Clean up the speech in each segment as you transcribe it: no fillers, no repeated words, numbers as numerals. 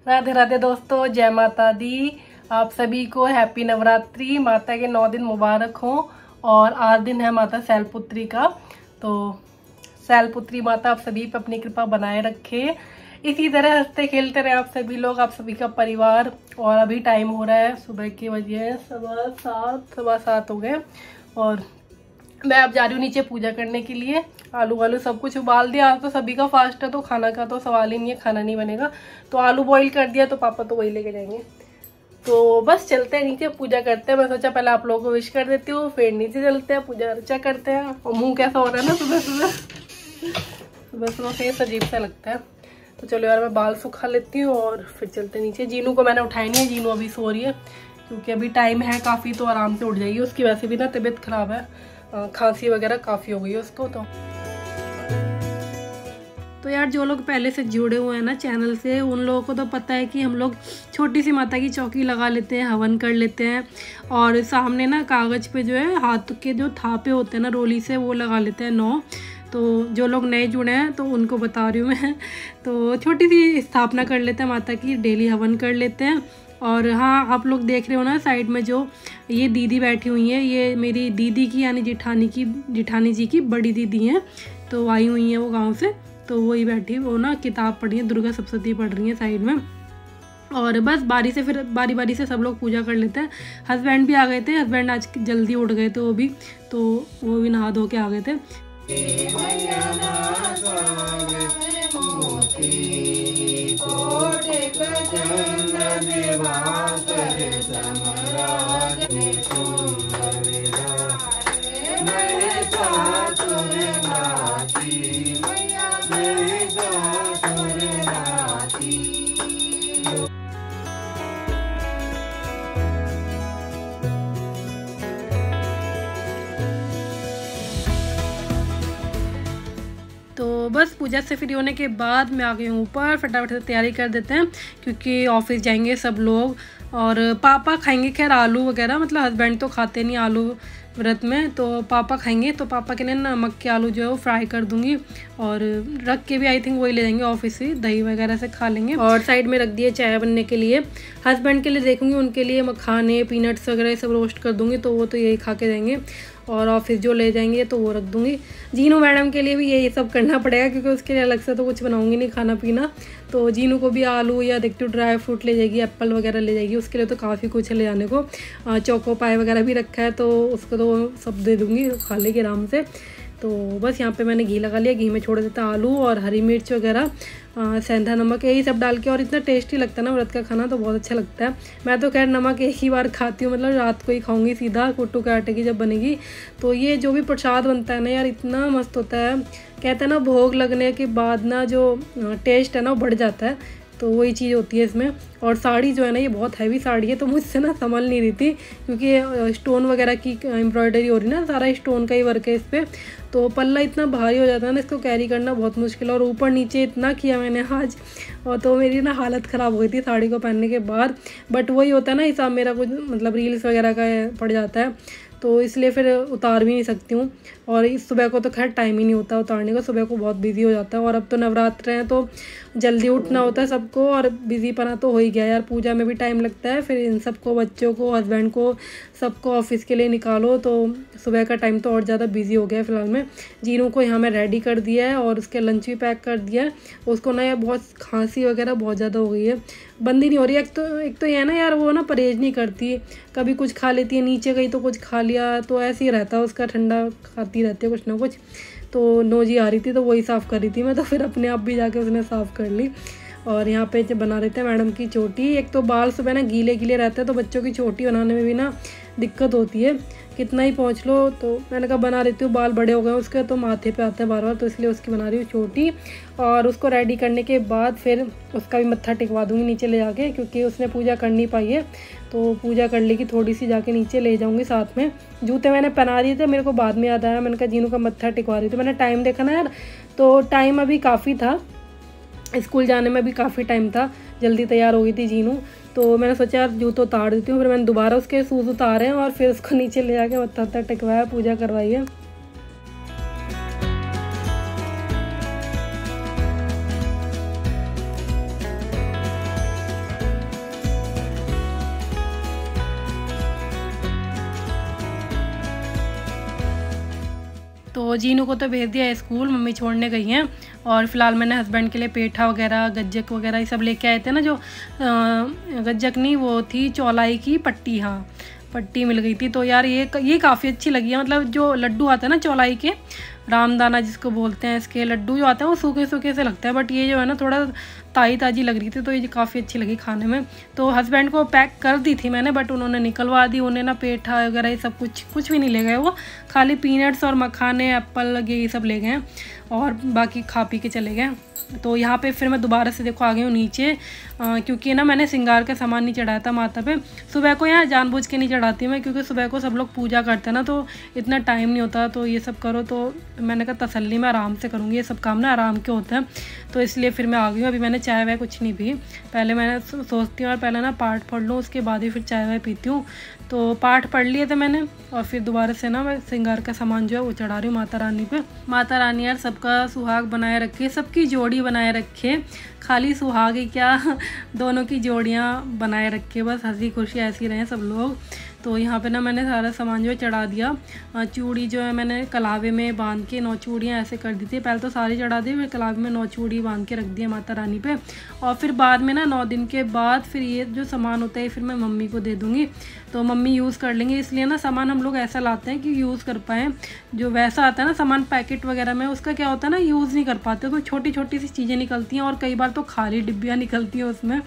राधे राधे दोस्तों, जय माता दी। आप सभी को हैप्पी नवरात्रि। माता के 9 दिन मुबारक हो। और आज दिन है माता शैलपुत्री का। तो शैलपुत्री माता आप सभी पे अपनी कृपा बनाए रखे। इसी तरह हंसते खेलते रहे आप सभी लोग, आप सभी का परिवार। और अभी टाइम हो रहा है, सुबह के बजे हैं 7:15 हो गए। और मैं अब जा रही हूँ नीचे पूजा करने के लिए। आलू वालू सब कुछ उबाल दिया। आज तो सभी का फास्ट है तो खाना का तो सवाल ही नहीं है, खाना नहीं बनेगा। तो आलू बॉईल कर दिया तो पापा तो वही लेके जाएंगे। तो बस चलते हैं नीचे, पूजा करते हैं। मैं सोचा पहले आप लोगों को विश कर देती हूँ, फिर नीचे चलते हैं, पूजा अर्चा करते हैं। और मुंह कैसा हो रहा है ना सुबह सुबह सुबह सुबह फेस अजीब सा लगता है। तो चलो यार, मैं बाल सुखा लेती हूँ और फिर चलते हैं नीचे। जीनू को मैंने उठाई नहीं है, जीनू अभी सो रही है क्योंकि अभी टाइम है काफ़ी, तो आराम से उठ जाएगी। उसकी वैसे भी ना तबीयत खराब है, खांसी वगैरह काफ़ी हो गई है उसको। तो यार, जो लोग पहले से जुड़े हुए हैं ना चैनल से, उन लोगों को तो पता है कि हम लोग छोटी सी माता की चौकी लगा लेते हैं, हवन कर लेते हैं। और सामने ना कागज़ पे जो है हाथ के जो थापे होते हैं ना रोली से, वो लगा लेते हैं 9। तो जो लोग नए जुड़े हैं तो उनको बता रही हूँ मैं। तो छोटी सी स्थापना कर लेते हैं माता की, डेली हवन कर लेते हैं। और हाँ, आप लोग देख रहे हो ना साइड में जो ये दीदी बैठी हुई है, ये मेरी दीदी की यानी जिठानी जी की बड़ी दीदी हैं। तो आई हुई हैं वो गांव से, तो वही बैठी, वो ना किताब पढ़ी है, दुर्गा सप्तशती पढ़ रही है साइड में। और बस बारी बारी से सब लोग पूजा कर लेते हैं। हस्बैंड भी आ गए थे, हस्बैंड आज जल्दी उठ गए थे वो भी नहा धो के आ गए थे। तो बस पूजा से फ्री होने के बाद मैं आ गई हूँ ऊपर। फटाफट से तैयारी कर देते हैं क्योंकि ऑफिस जाएंगे सब लोग। और पापा खाएंगे खैर आलू वगैरह, मतलब हस्बैंड तो खाते नहीं आलू व्रत में, तो पापा खाएंगे। तो पापा के लिए नमक के आलू जो है वो फ्राई कर दूंगी। और रख के भी आई थिंक वही ले जाएंगे ऑफिस से, दही वगैरह से खा लेंगे। और साइड में रख दिए चाय बनने के लिए। हस्बैंड के लिए देखूंगी, उनके लिए मखाने पीनट्स वगैरह सब रोस्ट कर दूंगी, तो वो तो यही खा के जाएंगे। और ऑफिस जो ले जाएंगे तो वो रख दूंगी। जीनू मैडम के लिए भी यही सब करना पड़ेगा क्योंकि उसके लिए अलग से तो कुछ बनाऊंगी नहीं खाना पीना। तो जीनू को भी आलू या देखती हूँ ड्राई फ्रूट ले जाएगी, एप्पल वगैरह ले जाएगी। उसके लिए तो काफ़ी कुछ है ले जाने को। चोको पाई वगैरह भी रखा है, तो उसको तो सब दे दूँगी, खा लेगी आराम से। तो बस यहाँ पे मैंने घी लगा लिया, घी में छोड़ देता आलू और हरी मिर्च वगैरह, सेंधा नमक, यही सब डाल के। और इतना टेस्टी लगता है ना व्रत का खाना, तो बहुत अच्छा लगता है। मैं तो खैर नमक एक ही बार खाती हूँ, मतलब रात को ही खाऊंगी सीधा कुट्टू के आटे की जब बनेगी। तो ये जो भी प्रसाद बनता है ना यार, इतना मस्त होता है। कहते हैं ना भोग लगने के बाद ना जो टेस्ट है ना वो बढ़ जाता है, तो वही चीज़ होती है इसमें। और साड़ी जो है ना ये बहुत हैवी साड़ी है, तो मुझसे ना संभल नहीं रही थी क्योंकि स्टोन वगैरह की एम्ब्रॉयडरी हो रही ना, सारा स्टोन का ही वर्क है इस पर। तो पल्ला इतना भारी हो जाता है ना, इसको कैरी करना बहुत मुश्किल है। और ऊपर नीचे इतना किया मैंने आज, और तो मेरी ना हालत ख़राब हो गई थी साड़ी को पहनने के बाद। बट वही होता है ना, हिसाब मेरा कुछ मतलब रील्स वगैरह का पड़ जाता है, तो इसलिए फिर उतार भी नहीं सकती हूँ। और इस सुबह को तो खैर टाइम ही नहीं होता उतारने का, सुबह को बहुत बिजी हो जाता है। और अब तो नवरात्र हैं तो जल्दी उठना होता है सबको, और बिजी पना तो हो ही गया यार। पूजा में भी टाइम लगता है, फिर इन सबको, बच्चों को, हस्बैंड को, सबको ऑफिस के लिए निकालो, तो सुबह का टाइम तो और ज़्यादा बिजी हो गया है फिलहाल में। जीनू को यहाँ मैं रेडी कर दिया है और उसके लंच भी पैक कर दिया है। उसको ना यार बहुत खांसी वगैरह बहुत ज़्यादा हो गई है, बंद ही नहीं हो रही है। एक तो ये है ना यार, वो ना परहेज नहीं करती, कभी कुछ खा लेती है, नीचे गई तो कुछ खा लिया, तो ऐसे ही रहता है उसका, ठंडा खाती रहती है कुछ ना कुछ। तो नोजी आ रही थी तो वही साफ़ कर रही थी मैं, तो फिर अपने आप भी जाके उसने साफ़ कर ली। और यहाँ पे जब बना देते हैं मैडम की चोटी। एक तो बाल सुबह ना गीले गीले रहते हैं, तो बच्चों की चोटी बनाने में भी ना दिक्कत होती है, कितना ही पहुँच लो। तो मैंने कहा बना देती हूँ, बाल बड़े हो गए उसके, तो माथे पे आते हैं बार बार, तो इसलिए उसकी बना रही हूँ चोटी। और उसको रेडी करने के बाद फिर उसका भी मत्था टिकवा दूँगी नीचे ले जाके, क्योंकि उसने पूजा कर नहीं पाई है। तो पूजा कर लेगी थोड़ी सी, जाके नीचे ले जाऊँगी साथ में। जूते मैंने पहना दिए थे, मेरे को बाद में याद आया, मैंने कहा जीनू का मत्था टिकवा रही थी। मैंने टाइम देखा ना यार, तो टाइम अभी काफ़ी था, स्कूल जाने में भी काफ़ी टाइम था, जल्दी तैयार हो गई थी जीनू। तो मैंने सोचा यार जूते उतार देती हूँ, फिर मैंने दोबारा उसके शूज़ उतारे और फिर उसको नीचे ले जाके मत्था टिकवाया, पूजा करवाई है। तो जीनू को तो भेज दिया स्कूल, मम्मी छोड़ने गई हैं। और फिलहाल मैंने हस्बैंड के लिए पेठा वगैरह, गज्जक वगैरह ये सब लेके आए थे ना, जो गज्जक नहीं, वो थी चौलाई की पट्टी, हाँ पट्टी मिल गई थी। तो यार ये काफ़ी अच्छी लगी है। मतलब जो लड्डू आते हैं ना चौलाई के, रामदाना जिसको बोलते हैं, इसके लड्डू जो आते हैं वो सूखे सूखे से लगते हैं, बट ये जो है ना थोड़ा ताज़ी लग रही थी, तो ये काफ़ी अच्छी लगी खाने में। तो हस्बैंड को पैक कर दी थी मैंने, बट उन्होंने निकलवा दी। उन्हें ना पेठा वगैरह ये सब कुछ भी नहीं ले गए, वो खाली पीनट्स और मखाने, एप्पल लगे ये सब ले गए हैं, और बाकी खा पी के चले गए। तो यहाँ पे फिर मैं दोबारा से देखो आ गई हूँ नीचे, क्योंकि ना मैंने श्रृंगार का सामान नहीं चढ़ाया था माता पे। सुबह को यहाँ जानबूझ के नहीं चढ़ाती मैं, क्योंकि सुबह को सब लोग पूजा करते हैं ना, तो इतना टाइम नहीं होता तो ये सब करो। तो मैंने कहा तसल्ली में आराम से करूँगी, ये सब काम ना आराम के होते हैं, तो इसलिए फिर मैं आ गई हूँ। अभी मैंने चाय वाय कुछ नहीं पी, पहले मैंने सोचती हूँ और पहले ना पाठ पढ़ लूँ, उसके बाद ही फिर चाय वाय पीती हूँ। तो पाठ पढ़ लिए थे मैंने, और फिर दोबारा से ना मैं श्रृंगार का सामान जो है वो चढ़ा रही हूँ माता रानी पे। माता रानी यार सबका सुहाग बनाए रखे, सबकी जोड़ी बनाए रखे, खाली सुहाग ही क्या दोनों की जोड़ियाँ बनाए रखे, बस हंसी खुशी ऐसी रहें सब लोग। तो यहाँ पे ना मैंने सारा सामान जो है चढ़ा दिया। चूड़ी जो है मैंने कलावे में बांध के 9 चूड़ियाँ ऐसे कर दी थी, पहले तो सारी चढ़ा दी, फिर कलावे में 9 चूड़ी बांध के रख दिया माता रानी पे। और फिर बाद में ना 9 दिन के बाद फिर ये जो सामान होता है फिर मैं मम्मी को दे दूँगी, तो मम्मी यूज़ कर लेंगे। इसलिए ना सामान हम लोग ऐसा लाते हैं कि यूज़ कर पाएँ। जो वैसा आता है ना सामान पैकेट वगैरह में, उसका क्या होता है ना यूज़ नहीं कर पाते, तो छोटी छोटी सी चीज़ें निकलती हैं, और कई बार तो खाली डिब्बियाँ निकलती हैं उसमें,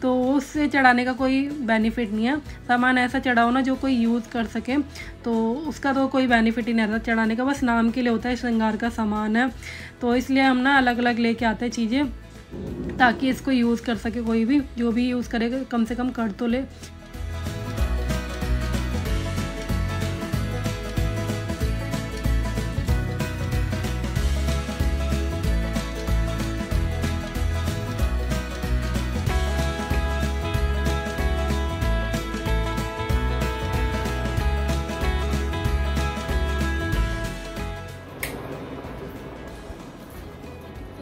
तो उससे चढ़ाने का कोई बेनिफिट नहीं है। सामान ऐसा चढ़ाओ ना जो कोई यूज़ कर सके, तो उसका तो कोई बेनिफिट ही नहीं रहता चढ़ाने का, बस नाम के लिए होता है, श्रृंगार का सामान है। तो इसलिए हम ना अलग अलग लेके आते हैं चीज़ें, ताकि इसको यूज़ कर सके कोई भी, जो भी यूज़ करेगा कम से कम कर तो ले।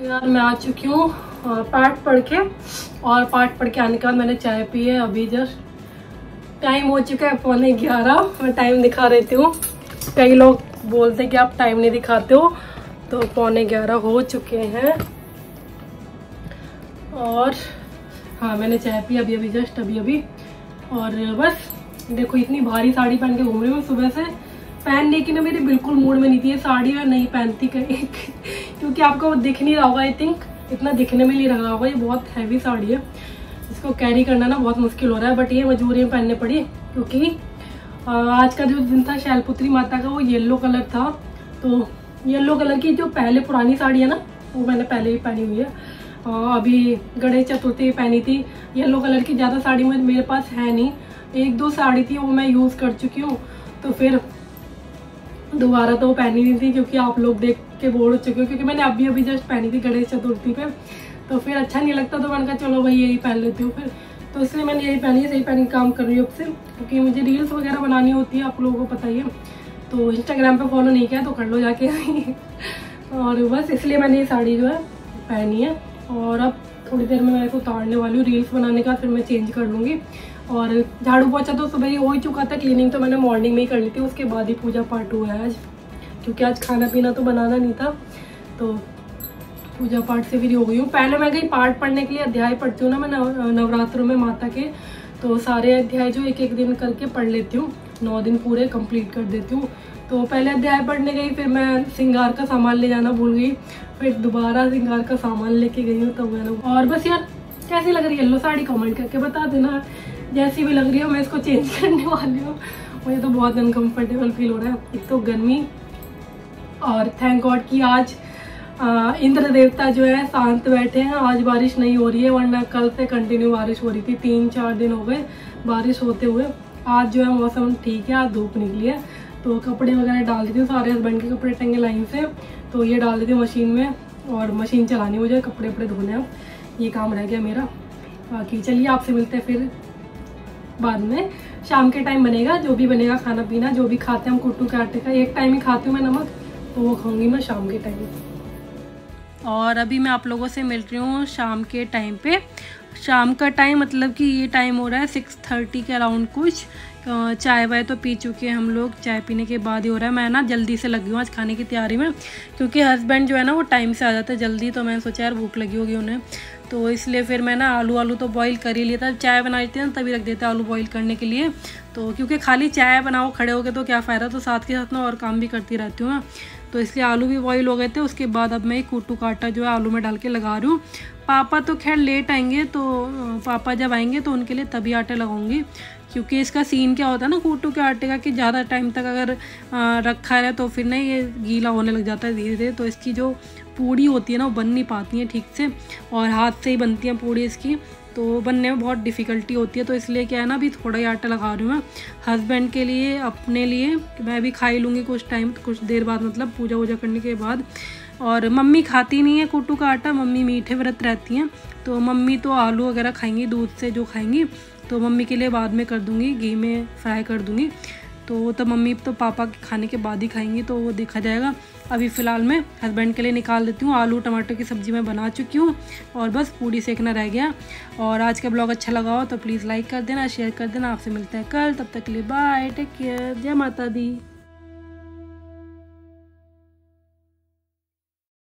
यार मैं आ चुकी हूँ पाठ पढ़ के, और पाठ पढ़ के आने के बाद मैंने चाय पी है। अभी जस्ट टाइम हो चुका है 11:15, मैं टाइम दिखा रहती हूँ। कई लोग बोलते हैं कि आप टाइम नहीं दिखाते हो, तो 11:15 हो चुके हैं। और हाँ मैंने चाय पी अभी जस्ट अभी। और बस देखो इतनी भारी साड़ी पहन के घूम रही हूँ सुबह से, पहनने की ना मेरी बिल्कुल मूड में नहीं थी ये साड़ी, मैं नहीं पहनती कहीं क्योंकि आपको वो दिख नहीं रहा होगा, आई थिंक इतना दिखने में नहीं लग रहा होगा, ये बहुत हैवी साड़ी है, इसको कैरी करना ना बहुत मुश्किल हो रहा है, बट ये मजबूरी में पहनने पड़ी, क्योंकि आज का जो दिन था शैलपुत्री माता का वो येलो कलर था। तो येलो कलर की जो पहले पुरानी साड़ी है ना, वो मैंने पहले ही पहनी हुई है। अभी गणेश चतुर्थी पहनी थी, येलो कलर की ज़्यादा साड़ी मेरे पास है नहीं, 1-2 साड़ी थी वो मैं यूज़ कर चुकी हूँ, तो फिर दोबारा तो वो पहनी नहीं थी, क्योंकि आप लोग देख के बोर हो चुके हो, क्योंकि मैंने अभी जस्ट पहनी थी गणेश चतुर्थी पे, तो फिर अच्छा नहीं लगता, तो मैंने कहा चलो भाई यही पहन लेती हूँ फिर, तो इसलिए मैंने यही पहनी है, सही पहन काम कर रही हूँ अब से, क्योंकि मुझे रील्स वगैरह बनानी होती है, आप लोगों को पता ही है। तो इंस्टाग्राम पे फॉलो नहीं किया तो कर लो जाके और बस इसलिए मैंने ये साड़ी जो है पहनी है। और अब थोड़ी देर में मैं इसको उतारने वाली हूँ, रील्स बनाने का फिर मैं चेंज कर लूँगी। और झाड़ू पोछा तो सुबह ही हो ही चुका था, क्लीनिंग तो मैंने मॉर्निंग में ही कर ली थी, उसके बाद ही पूजा पाठ हुआ है आज, क्योंकि आज खाना पीना तो बनाना नहीं था, तो पूजा पाठ से फ्री हो गई हूँ। पहले मैं गई पाठ पढ़ने के लिए, अध्याय पढ़ती हूँ ना मैं नवरात्रों में माता के, तो सारे अध्याय जो एक दिन करके पढ़ लेती हूँ, 9 दिन पूरे कंप्लीट कर देती हूँ। तो पहले अध्याय पढ़ने गई, फिर मैं श्रृंगार का सामान ले जाना भूल गई, फिर दोबारा श्रृंगार का सामान लेके गई हूँ तब मैंने। और बस यार कैसी लग रही है येलो साड़ी कमेंट करके बता देना, जैसी भी लग रही हो। मैं इसको चेंज करने वाली हूँ, मुझे तो बहुत अनकम्फर्टेबल फील हो रहा है, एक तो गर्मी, और थैंक गॉड कि आज इंद्र देवता जो है शांत बैठे हैं, आज बारिश नहीं हो रही है, वरना कल से कंटिन्यू बारिश हो रही थी, 3-4 दिन हो गए बारिश होते हुए। आज जो है मौसम ठीक है, आज धूप निकली है, तो कपड़े वगैरह डाल देती हूँ, सारे हस्बैंड के कपड़े टंगे लाइन से, तो ये डाल देती हूँ मशीन में, और मशीन चलानी मुझे, कपड़े वपड़े धोने हैं, ये काम रह गया मेरा। बाकी चलिए आपसे मिलते हैं फिर बाद में, शाम के टाइम बनेगा जो भी बनेगा, खाना पीना जो भी खाते हैं हम कुट्टू के आटे का, एक टाइम ही खाती हूँ मैं नमक, तो वो खाऊंगी मैं शाम के टाइम। और अभी मैं आप लोगों से मिल रही हूँ शाम के टाइम पे, शाम का टाइम मतलब कि ये टाइम हो रहा है 6:30 के अराउंड कुछ। चाय वाय तो पी चुके हैं हम लोग, चाय पीने के बाद ही हो रहा है। मैं ना जल्दी से लगी हूँ आज खाने की तैयारी में, क्योंकि हस्बैंड जो है ना वो टाइम से आ जाता है जल्दी, तो मैंने सोचा यार भूख लगी होगी उन्हें, तो इसलिए फिर मैं ना आलू तो बॉईल कर ही लिया था। चाय बना लेते हैं तभी रख देते हैं आलू बॉईल करने के लिए, तो क्योंकि खाली चाय बनाओ खड़े हो गए तो क्या फ़ायदा, तो साथ के साथ ना और काम भी करती रहती हूँ मैं, तो इसलिए आलू भी बॉईल हो गए थे। उसके बाद अब मैं एक कूटू का आटा जो है आलू में डाल के लगा रही हूँ। पापा तो खैर लेट आएंगे, तो पापा जब आएंगे तो उनके लिए तभी आटा लगाऊंगी, क्योंकि इसका सीन क्या होता है ना कूटू के आटे का, कि ज़्यादा टाइम तक अगर रखा है तो फिर ना ये गीला होने लग जाता है धीरे धीरे, तो इसकी जो पूड़ी होती है ना वो बन नहीं पाती है ठीक से, और हाथ से ही बनती है पूड़ी इसकी, तो बनने में बहुत डिफ़िकल्टी होती है। तो इसलिए क्या है ना अभी थोड़ा ही आटा लगा रही हूँ मैं हस्बैंड के लिए, अपने लिए मैं भी खा ही लूँगी कुछ टाइम, कुछ देर बाद, मतलब पूजा वूजा करने के बाद। और मम्मी खाती नहीं है कूटू का आटा, मम्मी मीठे व्रत रहती हैं, तो मम्मी तो आलू वगैरह खाएंगी दूध से जो खाएंगी, तो मम्मी के लिए बाद में कर दूँगी, घी में फ्राई कर दूँगी, तो वो तो मम्मी तो पापा के खाने के बाद ही खाएंगी, तो वो देखा जाएगा। अभी फ़िलहाल मैं हस्बैंड के लिए निकाल देती हूँ। आलू टमाटर की सब्ज़ी मैं बना चुकी हूँ और बस पूड़ी सेकना रह गया। और आज का ब्लॉग अच्छा लगा हो तो प्लीज़ लाइक कर देना, शेयर कर देना। आपसे मिलते हैं कल, तब तक के लिए बाय, टेक केयर, जय माता दी।